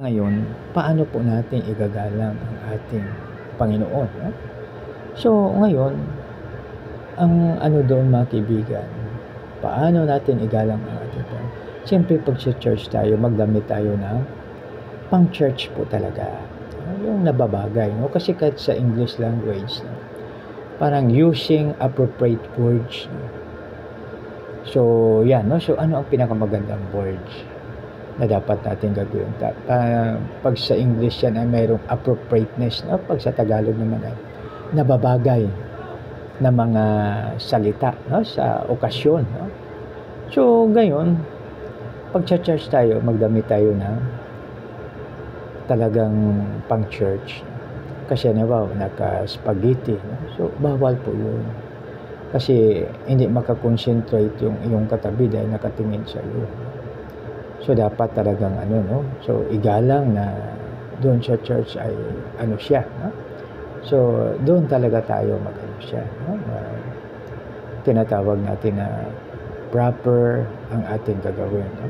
Ngayon, paano po natin igagalang ang ating Panginoon, no? So, ngayon, ang ano doon mga kaibigan, paano natin igalang ang ating Panginoon? Siyempre, pag sa church tayo, magdamit tayo ng pang-church po talaga. Yung nababagay, no? Kasi kahit sa English language, no? Parang using appropriate words, no? So, yan, no? So, ano ang pinakamagandang words na dapat natin gagawin? Pag sa English yan ay mayroong appropriateness, no? Pag sa Tagalog naman ay nababagay na mga salita, no? Sa okasyon, no? So, gayon, pag sa church tayo, magdamit tayo ng talagang pang-church. Kasi naka-spaghetti, no? So, bawal po yun. Kasi hindi makakonsentrate yung iyong katabi dahil nakatingin sa iyo. So, dapat talagang no? So, igalang na doon sa church ay siya, no? So, doon talaga tayo siya, no? Tinatawag natin na proper ang ating gagawin, no?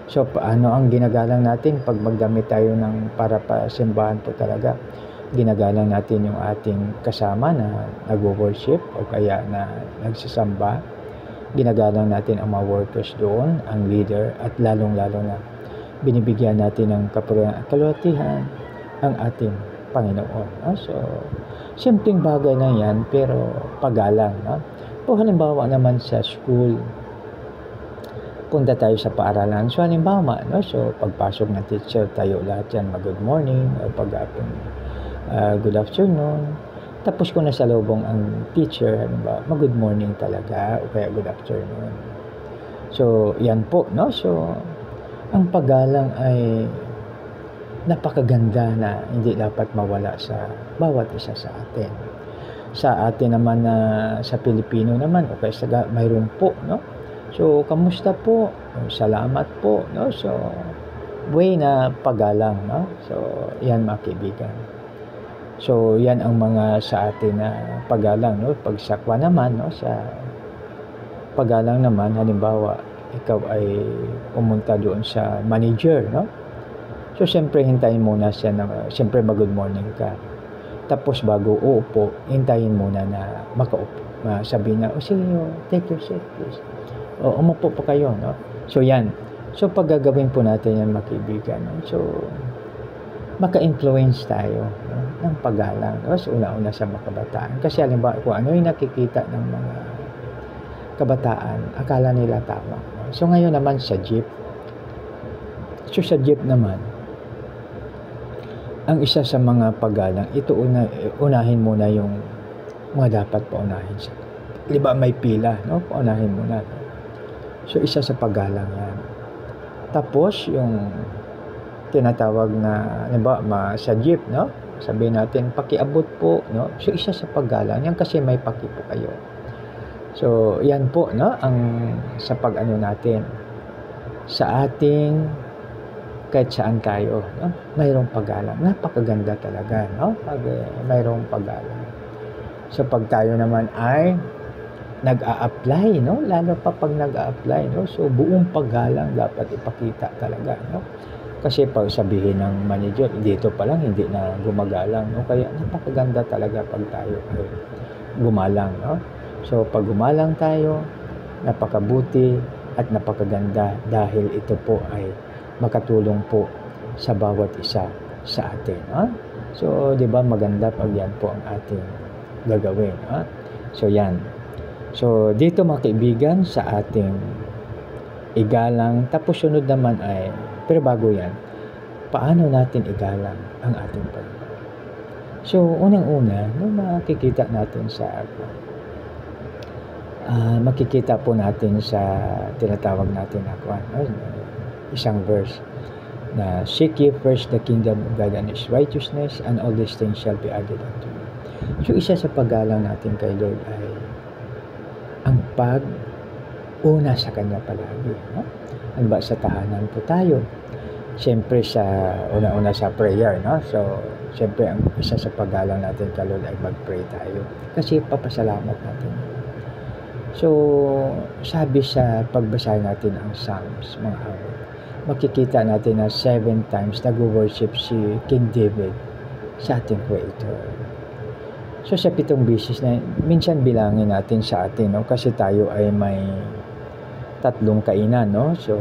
So, paano ang ginagalang natin pag magdamit tayo ng para pa simbahan po talaga? Ginagalang natin yung ating kasama na nag-worship o kaya na nagsasamba. Ginagalang natin ang mga workers doon, ang leader, at lalong-lalo na binibigyan natin ng kalwatihan ang ating Panginoon, no? So, simpleng bagay na yan, pero pagalang, no? O halimbawa naman sa school, punta tayo sa paaralan. So, halimbawa, no? So, pagpasok ng teacher, tayo lahat yan, mag-good morning, o pag-apon, good afternoon. Tapos kung nasa lobong ang teacher, mag-good morning talaga, o kaya good afternoon. So, yan po, no? So, ang paggalang ay napakaganda na hindi dapat mawala sa bawat isa sa atin. Sa atin naman na sa Pilipino naman, o kaya sa mayroon po, no? So, kamusta po? Salamat po, no? So, way na paggalang, no? So, yan mga kaibigan. So, yan ang mga sa atin na paggalang, no? Pagsakwa naman, no? Sa paggalang naman, halimbawa, ikaw ay pumunta doon sa manager, no? So, siyempre, hintayin muna siya na, siyempre, mag-good morning ka. Tapos, bago uupo, hintayin muna na makaupo. Sabihin na, sige, take your seat, please. O, umupo po kayo, no? So, yan. So, pag gagawin po natin yan, mga kaibigan, no? So, maka-influence tayo, no? Ng paggalang, no? So, una-una sa mga kabataan. Kasi, halimbawa, kung ano yung nakikita ng mga kabataan, akala nila tama, no? So, ngayon naman sa jeep. So, sa jeep naman, ang isa sa mga paggalang, ito unahin muna yung mga dapat paunahin siya. Diba may pila, no? Paunahin muna, no? So, isa sa paggalang yan. Tapos, yung tinatawag na, sa jeep, no? Sabihin natin, pakiabot po, no? So, isa sa paggalang yan kasi may paki po kayo. So, yan po, no? Ang sa pag-ano natin, sa ating kahit saan tayo, no? Mayroong paggalang. Napakaganda talaga, no? Pag mayroong paggalang. So, pag tayo naman ay nag-a-apply, no? Lalo pa pag nag-a-apply, no? So, buong paggalang dapat ipakita talaga, no? Kasi pag sabihin ng manager, dito pa lang hindi na gumagalang, no? Kaya napakaganda talaga pag tayo ay gumalang, no? So, pag gumalang tayo, napakabuti at napakaganda dahil ito po ay makatulong po sa bawat isa sa atin, no? So, di ba maganda pag yan po ang ating gagawin, no? So, yan. So, dito mga kaibigan, sa ating igalang, tapos sunod naman ay, pero bago yan, paano natin igalang ang ating Panginoon? So, unang-una, makikita natin sa makikita po natin sa tinatawag natin na isang verse na, seek ye first the kingdom of God and His righteousness, and all these things shall be added unto you. So, isa sa paggalang natin kay Lord ay ang pag-una sa Kanya palagi, no? Ano ba, sa tahanan po tayo, siyempre sa una-una sa prayer, no? So, siyempre ang isa sa paggalang natin kay Lord ay mag-pray tayo kasi papasalamat natin. So, sabi sa pagbasa natin ang Psalms, mga awit, makikita natin na 7 times nag-worship si King David sa ating Creator. So sa 7 beses na minsan bilangin natin sa atin, no? Kasi tayo ay may 3 kainan, no? So